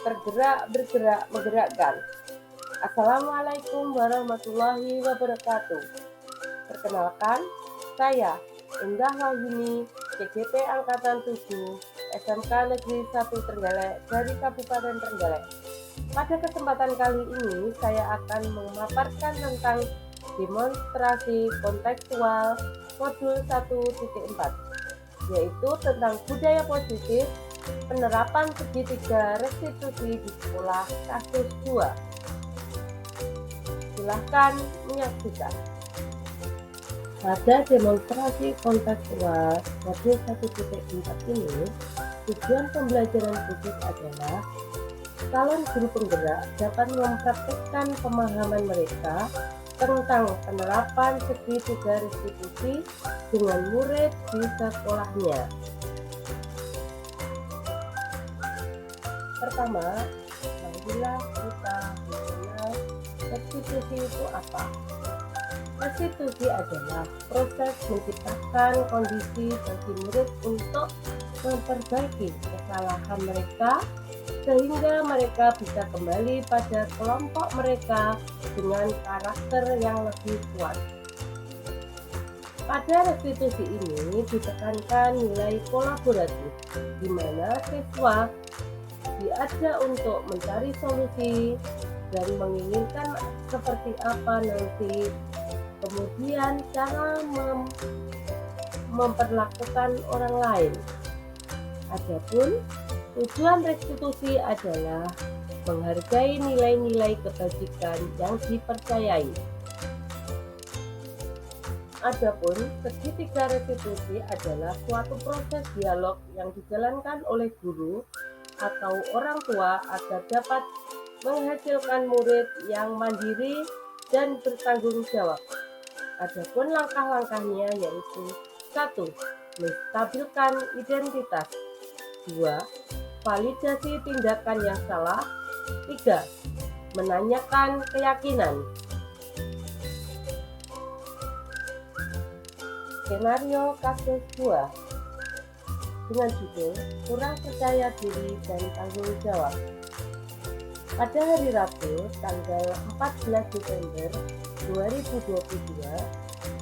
bergerak, menggerakkan. Assalamualaikum warahmatullahi wabarakatuh. Perkenalkan, saya Indah Wahyuni, CGP Angkatan 7, SMK Negeri 1 Trenggalek dari Kabupaten Trenggalek. Pada kesempatan kali ini, saya akan memaparkan tentang demonstrasi kontekstual modul 1.4, yaitu tentang budaya positif, penerapan segitiga restitusi di sekolah kasus 2. Silahkan menyaksikan. Pada demonstrasi kontekstual modul 1.4 ini, tujuan pembelajaran khusus adalah calon guru penggerak dapat mempraktikkan pemahaman mereka tentang penerapan segitiga restitusi dengan murid di sekolahnya. Pertama, marilah kita mengenal restitusi itu apa. Restitusi adalah proses menciptakan kondisi bagi murid untuk memperbaiki kesalahan mereka sehingga mereka bisa kembali pada kelompok mereka dengan karakter yang lebih kuat. Pada restitusi ini ditekankan nilai kolaboratif, di mana siswa diajak untuk mencari solusi dan menginginkan seperti apa nanti, kemudian cara memperlakukan orang lain. Adapun tujuan restitusi adalah menghargai nilai-nilai kebajikan yang dipercayai. Adapun segitiga restitusi adalah suatu proses dialog yang dijalankan oleh guru atau orang tua agar dapat menghasilkan murid yang mandiri dan bertanggung jawab. Adapun langkah-langkahnya yaitu 1. Menstabilkan identitas. 2. Validasi tindakan yang salah. 3. Menanyakan keyakinan. Skenario kasus 2 dengan judul kurang percaya diri dan tanggung jawab. Pada hari Rabu tanggal 14 Desember 2022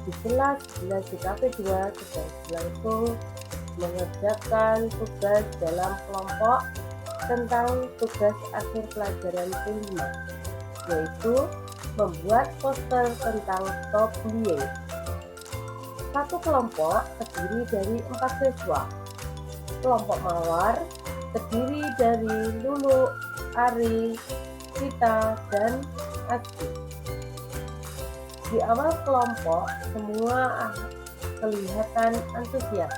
di kelas 11 JKP 2 sedang berlangsung mengerjakan tugas dalam kelompok tentang tugas akhir pelajaran kelima, yaitu membuat poster tentang stop bullying. Satu kelompok terdiri dari 4 siswa. Kelompok mawar terdiri dari Lulu, Ari, Sita, dan Asti. Di awal kelompok semua kelihatan antusias,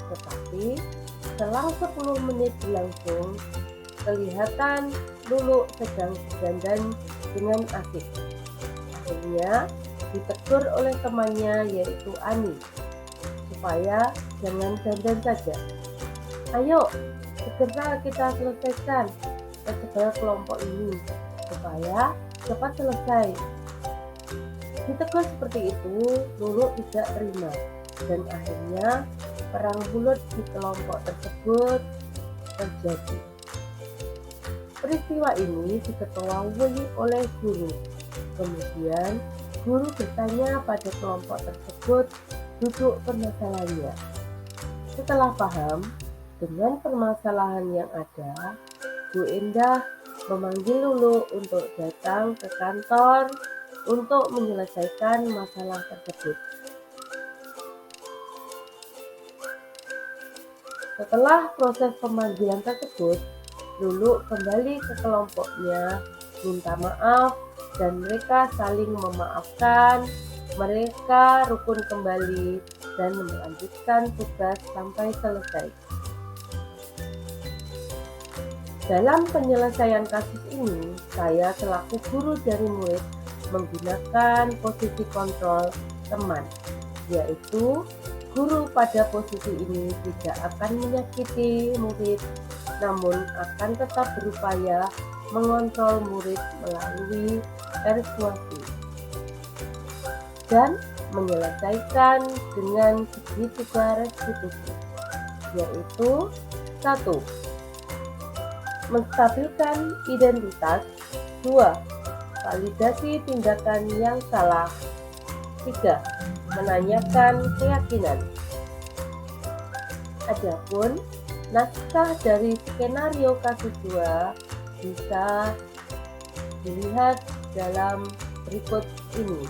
tetapi selang 10 menit berlangsung kelihatan Lulu sedang berdandan dengan asik. Akhirnya ditegur oleh temannya yaitu Ani supaya jangan dandan saja. Ayo segera kita selesaikan kedua kelompok ini supaya cepat selesai. Ditegur seperti itu, Lulu tidak terima dan akhirnya perang mulut di kelompok tersebut terjadi. Peristiwa ini diketahui oleh guru. Kemudian guru bertanya pada kelompok tersebut duduk permasalahannya. Setelah paham dengan permasalahan yang ada, Bu Indah memanggil Lulu untuk datang ke kantor untuk menyelesaikan masalah tersebut. Setelah proses pemanggilan tersebut, Lulu kembali ke kelompoknya, minta maaf, dan mereka saling memaafkan. Mereka rukun kembali dan melanjutkan tugas sampai selesai. Dalam penyelesaian kasus ini, saya selaku guru dari murid menggunakan posisi kontrol teman, yaitu guru pada posisi ini tidak akan menyakiti murid, namun akan tetap berupaya mengontrol murid melalui persuasi dan menyelesaikan dengan segitiga restitusi, yaitu 1. menstabilkan identitas. 2. Validasi tindakan yang salah. 3. Menanyakan keyakinan. Adapun naskah dari skenario kasus 2 bisa dilihat dalam berikut ini.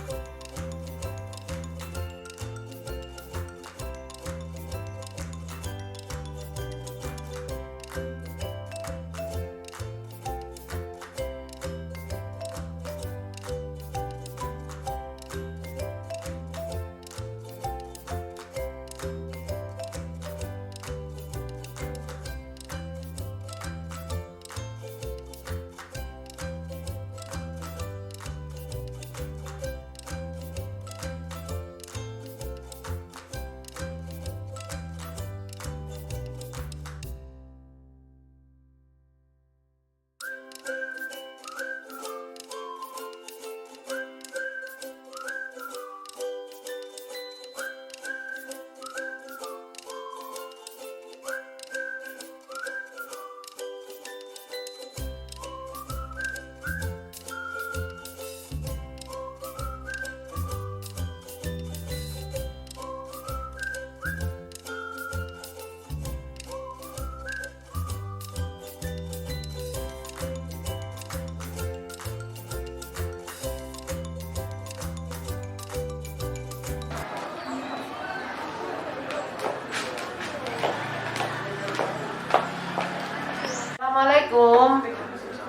Assalamualaikum.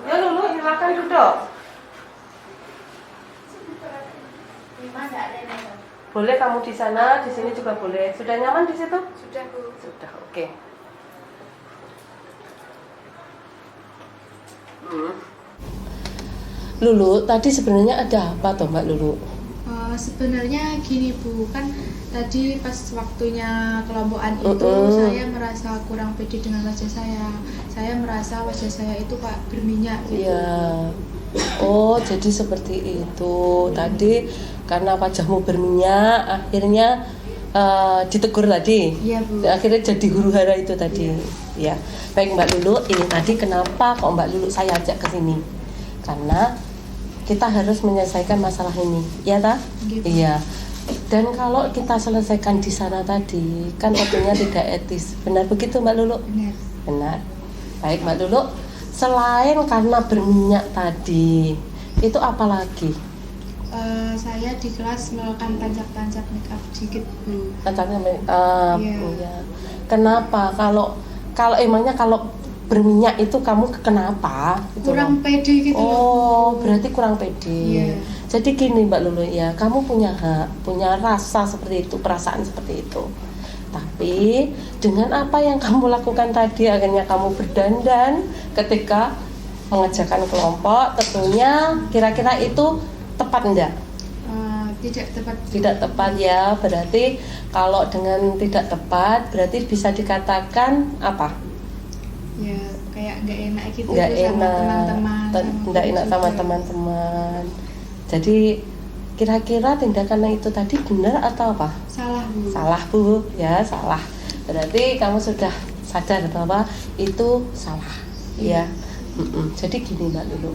Ya Lulu, silakan duduk. Boleh kamu di sana, di sini juga boleh. Sudah nyaman di situ? Sudah, Bu. Sudah, oke. Lulu, tadi sebenarnya ada apa toh Mbak Lulu? Sebenarnya gini Bu, kan tadi pas waktunya kelompokan itu saya merasa kurang pede dengan wajah saya. Saya merasa wajah saya itu Pak berminyak gitu. Iya. Oh, jadi seperti itu. Tadi karena wajahmu berminyak, akhirnya ditegur tadi. Iya Bu. Akhirnya jadi huru hara itu tadi. Ya. Baik Mbak Lulu, ini tadi kenapa kok Mbak Lulu saya ajak ke sini? Karena kita harus menyelesaikan masalah ini, ya tak? Gitu. Iya. Dan kalau kita selesaikan di sana tadi, kan tentunya tidak etis. Benar begitu Mbak Lulu? Benar. Benar. Baik Mbak Lulu, selain karena berminyak tadi, itu apa lagi? Saya di kelas melakukan tancap-tancap make up sedikit Bu. Tancapnya make up. Iya. Iya. Kenapa? Kalau emangnya kalau berminyak itu kamu kenapa? Gitu Kurang loh. pede gitu loh, Oh, Bu. berarti kurang pede. Iya. Jadi gini Mbak Lulu ya, kamu punya hak, punya rasa seperti itu, perasaan seperti itu. Tapi dengan apa yang kamu lakukan tadi, akhirnya kamu berdandan ketika mengerjakan kelompok, tentunya kira-kira itu tepat enggak? Tidak tepat. Tidak tepat ya, berarti kalau dengan tidak tepat, berarti bisa dikatakan apa? Ya kayak nggak enak gitu Nggak Bu, sama enak, teman-teman. nggak enak sama juga. teman-teman. Jadi kira-kira tindakan itu tadi benar atau apa? Salah Bu. Salah Bu, ya salah. Berarti kamu sudah sadar bahwa itu salah, ya. Jadi gini Mbak Lulu,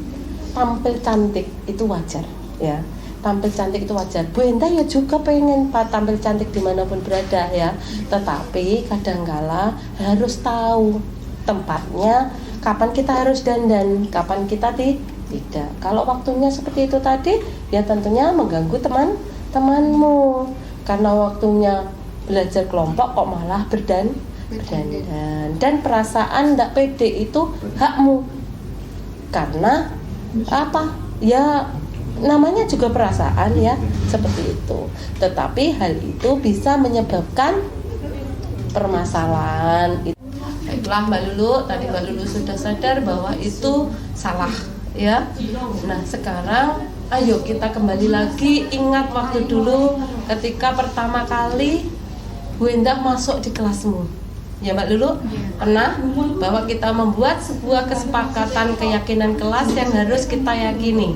tampil cantik itu wajar, ya. Tampil cantik itu wajar. Bu Enda ya juga pengen tampil cantik dimanapun berada ya. Tetapi kadangkala harus tahu tempatnya, kapan kita harus dandan, kapan kita tidak. Kalau waktunya seperti itu tadi, ya tentunya mengganggu teman-temanmu. Karena waktunya belajar kelompok kok malah berdandan. Dan perasaan tidak pede itu hakmu. Karena apa? Ya namanya juga perasaan ya, seperti itu. Tetapi hal itu bisa menyebabkan permasalahan. Baiklah Mbak Lulu, tadi Mbak Lulu sudah sadar bahwa itu salah ya. Nah sekarang ayo kita kembali lagi, ingat waktu dulu ketika pertama kali Bu Endah masuk di kelasmu. Ya Mbak Lulu, pernah bahwa kita membuat sebuah kesepakatan keyakinan kelas yang harus kita yakini.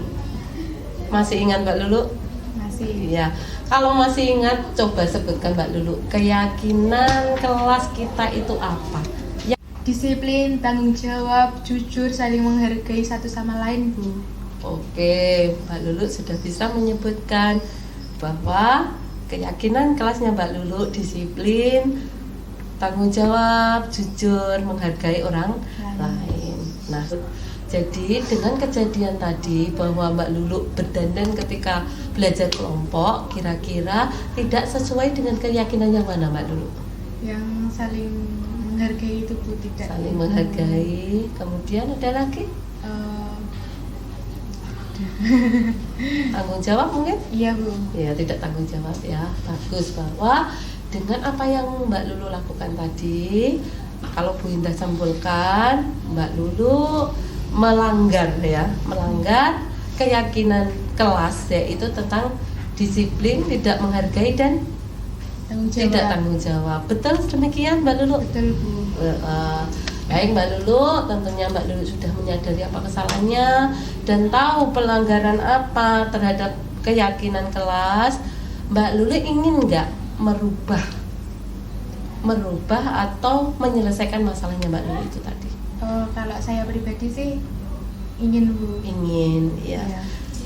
Masih ingat Mbak Lulu? Masih. Iya. Kalau masih ingat, coba sebutkan Mbak Lulu, keyakinan kelas kita itu apa? disiplin, tanggung jawab, jujur, saling menghargai satu sama lain, Bu. Oke, Mbak Lulu sudah bisa menyebutkan bahwa keyakinan kelasnya Mbak Lulu disiplin, tanggung jawab, jujur, menghargai orang lain. Nah, jadi dengan kejadian tadi bahwa Mbak Lulu berdandan ketika belajar kelompok, kira-kira tidak sesuai dengan keyakinan yang mana Mbak Lulu? Yang saling menghargai itu, Bu, tidak. Saling menghargai. Kemudian ada lagi? Tanggung jawab mungkin? Iya, Bu. Ya, tidak tanggung jawab ya. Bagus, bahwa dengan apa yang Mbak Lulu lakukan tadi, kalau Bu Indah simpulkan, Mbak Lulu melanggar keyakinan kelas, yaitu tentang disiplin, tidak menghargai dan tidak tanggung jawab. Betul demikian Mbak Lulu? Betul, Bu. Baik Mbak Lulu, tentunya Mbak Lulu sudah menyadari apa kesalahannya dan tahu pelanggaran apa terhadap keyakinan kelas. Mbak Lulu ingin nggak merubah atau menyelesaikan masalahnya Mbak Lulu itu tadi? Kalau saya pribadi sih ingin, Bu. Ingin, ya.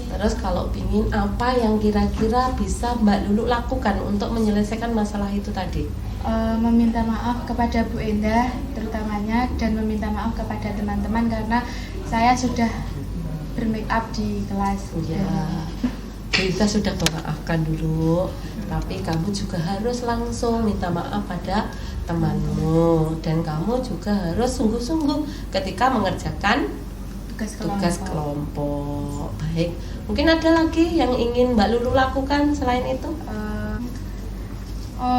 Terus kalau ingin, apa yang kira-kira bisa Mbak Lulu lakukan untuk menyelesaikan masalah itu tadi? Meminta maaf kepada Bu Endah terutamanya, dan meminta maaf kepada teman-teman karena saya sudah bermake up di kelas. Ya, kita sudah memaafkan dulu, tapi kamu juga harus langsung minta maaf pada temanmu, dan kamu juga harus sungguh-sungguh ketika mengerjakan tugas kelompok. Baik, mungkin ada lagi yang ingin Mbak Lulu lakukan selain itu?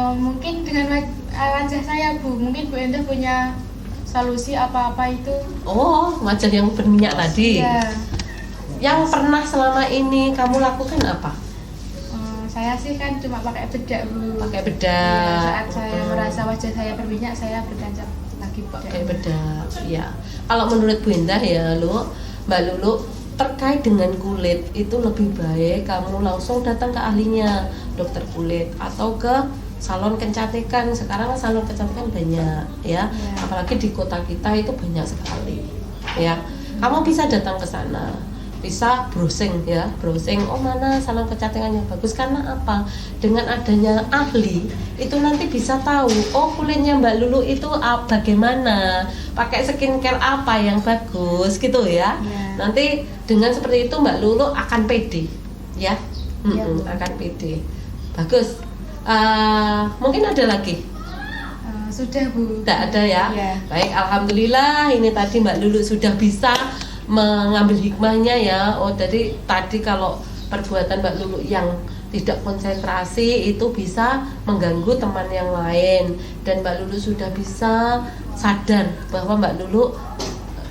Mungkin dengan wajah saya, Bu. Mungkin Bu Endah punya solusi apa-apa itu. Oh, wajah yang berminyak tadi. Iya. Yang pernah selama ini kamu lakukan apa? Saya sih kan cuma pakai bedak, Bu. Pakai bedak. Saat saya merasa wajah saya berminyak, saya bertancap lagi bedak. Pakai bedak, ya. Kalau menurut Bu Indah ya, Mbak Lulu, terkait dengan kulit itu lebih baik kamu langsung datang ke ahlinya, dokter kulit, atau ke salon kecantikan. Sekarang salon kecantikan banyak ya, apalagi di kota kita itu banyak sekali ya. Kamu bisa datang ke sana, bisa browsing ya, browsing oh mana salon kecantikan yang bagus. Karena apa? Dengan adanya ahli itu nanti bisa tahu oh kulitnya Mbak Lulu itu bagaimana, pakai skincare apa yang bagus gitu ya. Nanti dengan seperti itu Mbak Lulu akan pede ya, akan pede. Bagus. Mungkin ada lagi? Sudah, Bu. Tidak ada ya? Baik, alhamdulillah ini tadi Mbak Lulu sudah bisa mengambil hikmahnya ya. Oh, jadi tadi kalau perbuatan Mbak Lulu yang tidak konsentrasi itu bisa mengganggu teman yang lain, dan Mbak Lulu sudah bisa sadar bahwa Mbak Lulu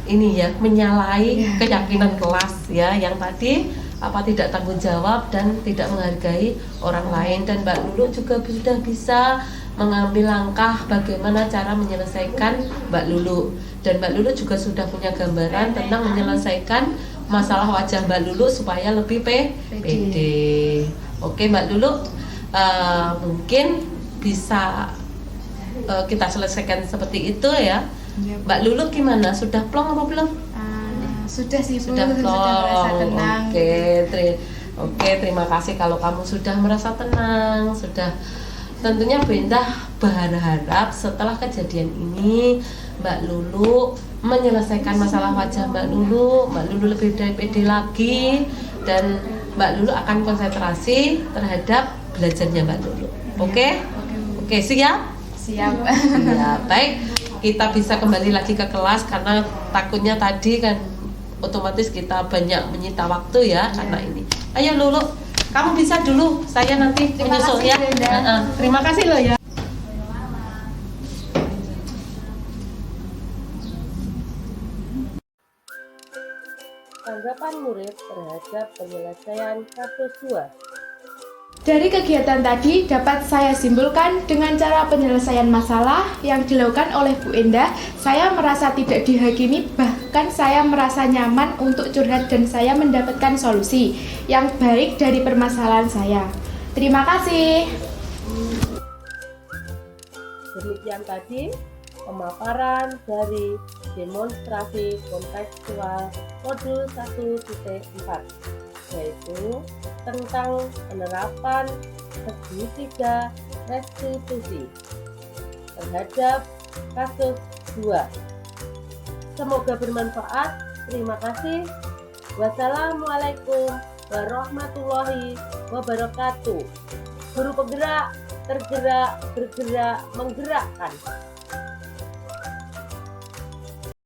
ini ya menyalahi keyakinan kelas ya, yang tadi apa tidak tanggung jawab dan tidak menghargai orang lain. Dan Mbak Lulu juga sudah bisa mengambil langkah bagaimana cara menyelesaikan Mbak Lulu, dan Mbak Lulu juga sudah punya gambaran tentang menyelesaikan masalah wajah Mbak Lulu supaya lebih pede. Oke Mbak Lulu, mungkin bisa kita selesaikan seperti itu ya. Mbak Lulu gimana? Sudah plong apa belum? Sudah sih, Bu. Sudah merasa tenang. Oke, terima kasih kalau kamu sudah merasa tenang. Sudah, tentunya Bu Indah berharap setelah kejadian ini Mbak Lulu menyelesaikan masalah wajah Mbak Lulu lebih pede lagi, dan Mbak Lulu akan konsentrasi terhadap belajarnya Mbak Lulu. Oke, siap? Siap. Ya, baik. Kita bisa kembali lagi ke kelas karena takutnya tadi kan otomatis kita banyak menyita waktu ya karena ini. Ayo Lulu, kamu bisa dulu, saya nanti menyusul ya. Terima kasih loh ya. Tanggapan murid terhadap penyelesaian kasus 2. Dari kegiatan tadi dapat saya simpulkan dengan cara penyelesaian masalah yang dilakukan oleh Bu Endah, saya merasa tidak dihakimi, bahkan saya merasa nyaman untuk curhat dan saya mendapatkan solusi yang baik dari permasalahan saya. Terima kasih. Demikian tadi pemaparan dari demonstrasi kontekstual modul 1.4, yaitu tentang penerapan segitiga restitusi terhadap kasus 2. Semoga bermanfaat. Terima kasih. Wassalamualaikum warahmatullahi wabarakatuh. Guru penggerak, tergerak, bergerak, menggerakkan.